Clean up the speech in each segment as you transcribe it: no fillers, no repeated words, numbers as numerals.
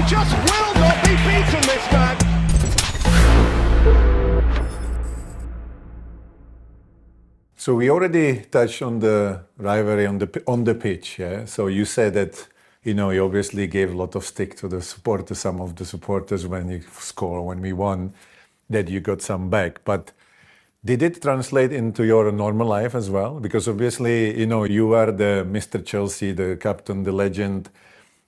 just will not be beaten, this man. So we already touched on the rivalry on the pitch, yeah? So you said that, you know, you obviously gave a lot of stick to the supporters, some of the supporters when you score, when we won, that you got some back. But did it translate into your normal life as well? Because obviously, you know, you are the Mr. Chelsea, the captain, the legend,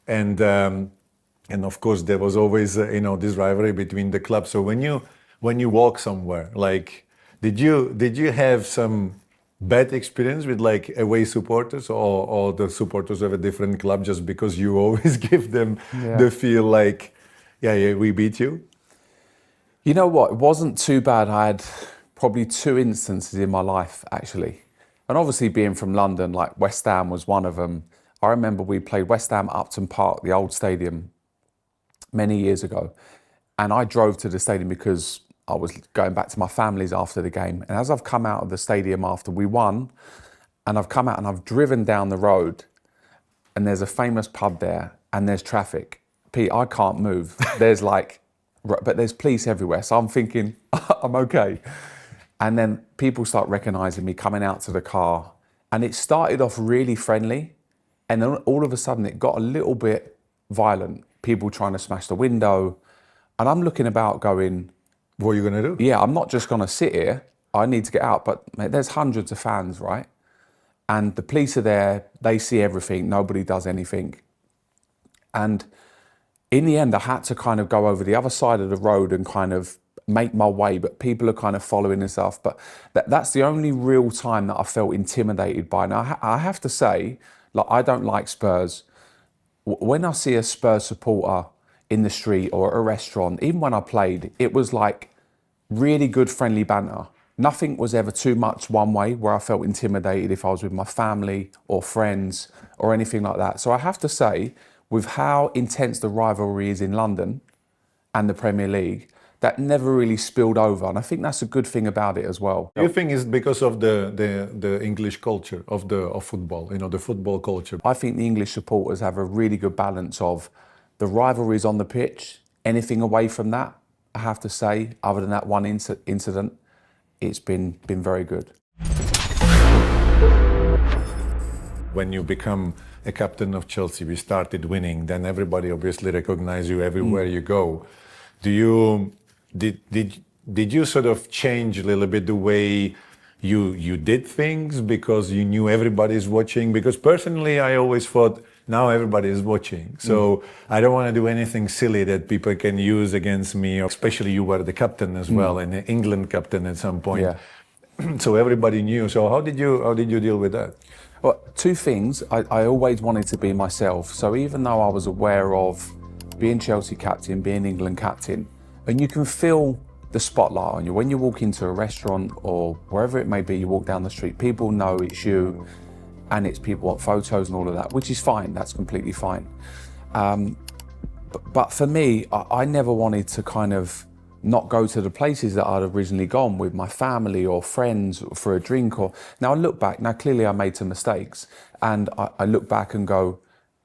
and of course there was always, you know, this rivalry between the clubs. So when you walk somewhere, like, did you have some bad experience with like away supporters or the supporters of a different club just because you always give them the feel like, yeah, we beat you? You know what? It wasn't too bad. I had probably 2 instances in my life, actually. And obviously being from London, like West Ham was one of them. I remember we played West Ham at Upton Park, the old stadium, many years ago. And I drove to the stadium because I was going back to my family's after the game. And as I've come out of the stadium after we won, and I've come out and I've driven down the road, and there's a famous pub there, and there's traffic. Pete, I can't move. There's like, but there's police everywhere. So I'm thinking, I'm okay. And then people start recognizing me coming out to the car. And it started off really friendly. And then all of a sudden it got a little bit violent. People trying to smash the window. And I'm looking about going, what are you going to do? Yeah, I'm not just going to sit here. I need to get out. But mate, there's hundreds of fans, right? And the police are there. They see everything. Nobody does anything. And in the end, I had to kind of go over the other side of the road and kind of make my way. But people are kind of following and stuff. But that's the only real time that I felt intimidated by. Now, I have to say, like, I don't like Spurs. When I see a Spurs supporter in the street or at a restaurant, even when I played, it was like really good friendly banter. Nothing was ever too much one way where I felt intimidated if I was with my family or friends or anything like that. So I have to say, with how intense the rivalry is in London and the Premier League, that never really spilled over. And I think that's a good thing about it as well. Do you think it's because of the English culture of football, you know, the football culture? I think the English supporters have a really good balance of the rivalries on the pitch. Anything away from that, I have to say, other than that one incident, it's been very good. When you become a captain of Chelsea, we started winning, then everybody obviously recognizes you everywhere you go. Did you sort of change a little bit the way you did things because you knew everybody's watching? Because personally, I always thought, now everybody is watching. So I don't want to do anything silly that people can use against me, especially you were the captain as well, and the England captain at some point. Yeah. So everybody knew. So how did you deal with that? Well, 2 things. I always wanted to be myself. So even though I was aware of being Chelsea captain, being England captain, and you can feel the spotlight on you. When you walk into a restaurant or wherever it may be, you walk down the street, people know it's you, and it's people want photos and all of that, which is fine. That's completely fine. But for me, I never wanted to kind of not go to the places that I'd originally gone with my family or friends for a drink. Now I look back, now clearly I made some mistakes, and I look back and go,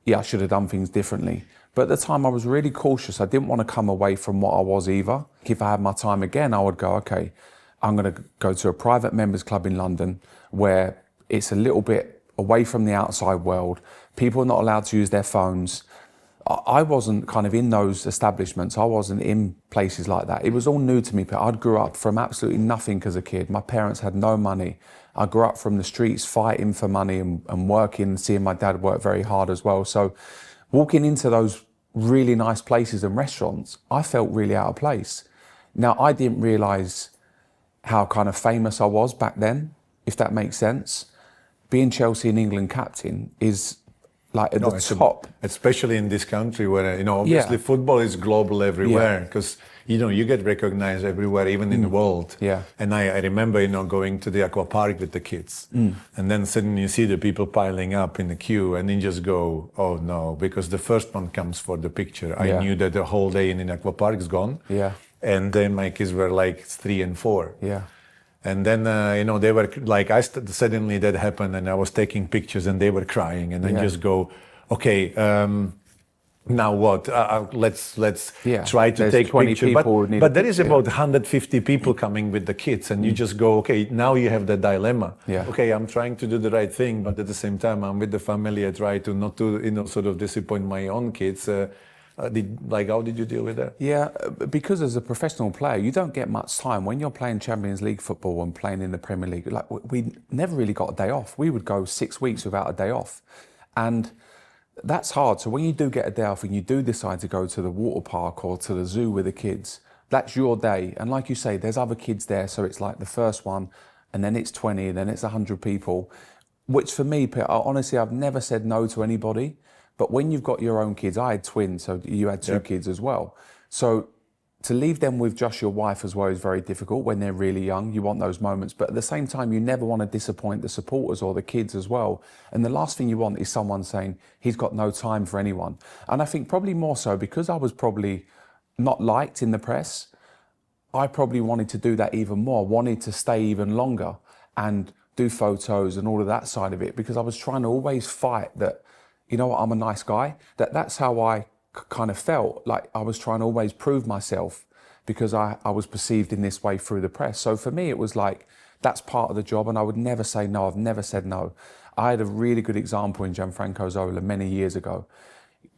yeah, I should have done things differently. But at the time I was really cautious. I didn't want to come away from what I was either. If I had my time again, I would go, okay, I'm going to go to a private members club in London where it's a little bit away from the outside world. People are not allowed to use their phones. I wasn't kind of in those establishments. I wasn't in places like that. It was all new to me. But I grew up from absolutely nothing as a kid. My parents had no money. I grew up from the streets fighting for money and working, seeing my dad work very hard as well. So walking into those really nice places and restaurants, I felt really out of place. Now, I didn't realise how kind of famous I was back then, if that makes sense. Being Chelsea and England captain is like at the top. Especially in this country where, you know, obviously football is global everywhere because, you know, you get recognized everywhere, even in the world. Yeah. And I remember, you know, going to the aqua park with the kids and then suddenly you see the people piling up in the queue and then just go, oh no, because the first one comes for the picture. I knew that the whole day in the aqua park is gone. Yeah. And then my kids were like 3 and 4. Yeah. And then, you know, they were like, suddenly that happened and I was taking pictures and they were crying and then just go, okay, now what? Let's Yeah, try to there's take 20 pictures. people who need But a there is picture, about 150 people coming with the kids, and you just go, okay, now you have the dilemma. Yeah. Okay, I'm trying to do the right thing, but at the same time, I'm with the family. I try to not to, sort of disappoint my own kids. How did you deal with that? Yeah, because as a professional player, you don't get much time. When you're playing Champions League football and playing in the Premier League, like we never really got a day off. We would go 6 weeks without a day off. And that's hard. So when you do get a day off and you do decide to go to the water park or to the zoo with the kids, that's your day. And like you say, there's other kids there. So it's like the first one, and then it's 20, and then it's 100 people, which for me, honestly, I've never said no to anybody. But when you've got your own kids, I had twins, so you had two kids as well. So to leave them with just your wife as well is very difficult when they're really young. You want those moments, but at the same time, you never want to disappoint the supporters or the kids as well. And the last thing you want is someone saying he's got no time for anyone. And I think probably more so because I was probably not liked in the press, I probably wanted to do that even more, wanted to stay even longer and do photos and all of that side of it, because I was trying to always fight that, you know what, I'm a nice guy. That's how I kind of felt, like I was trying to always prove myself because I was perceived in this way through the press. So for me, it was like, that's part of the job, and I would never say no. I've never said no. I had a really good example in Gianfranco Zola many years ago.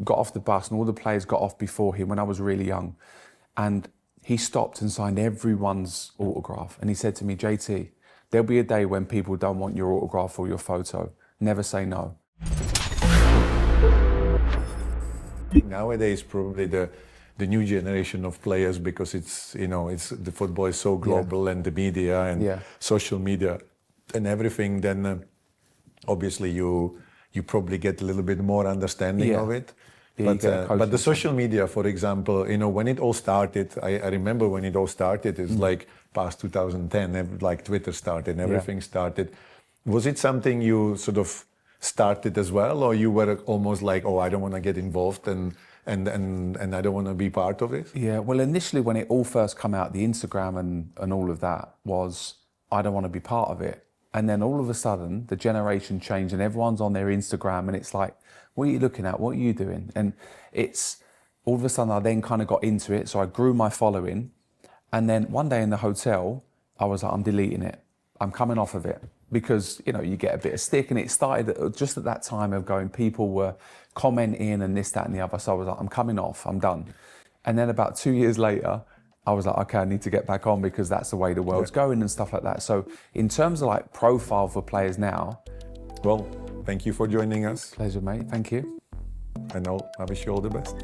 Got off the bus and all the players got off before him when I was really young. And he stopped and signed everyone's autograph. And he said to me, JT, there'll be a day when people don't want your autograph or your photo. Never say no. Nowadays, probably the new generation of players, because it's the football is so global, and the media and social media and everything. Then obviously you probably get a little bit more understanding of it. Yeah, but the social media, for example, when it all started, I remember when it all started. It's like past 2010, like Twitter started, and everything started. Was it something you sort of started as well, or you were almost like, oh, I don't want to get involved and I don't want to be part of it? Yeah, well, initially when it all first came out, the Instagram and all of that was, I don't want to be part of it. And then all of a sudden, the generation changed and everyone's on their Instagram, and it's like, what are you looking at? What are you doing? And it's, all of a sudden I then kind of got into it. So I grew my following. And then one day in the hotel, I was like, I'm deleting it. I'm coming off of it. Because, you get a bit of stick, and it started just at that time of going, people were commenting and this, that and the other. So I was like, I'm coming off, I'm done. And then about 2 years later, I was like, okay, I need to get back on because that's the way the world's going and stuff like that. So in terms of like profile for players now. Well, thank you for joining us. Pleasure, mate, thank you. And I wish you all the best.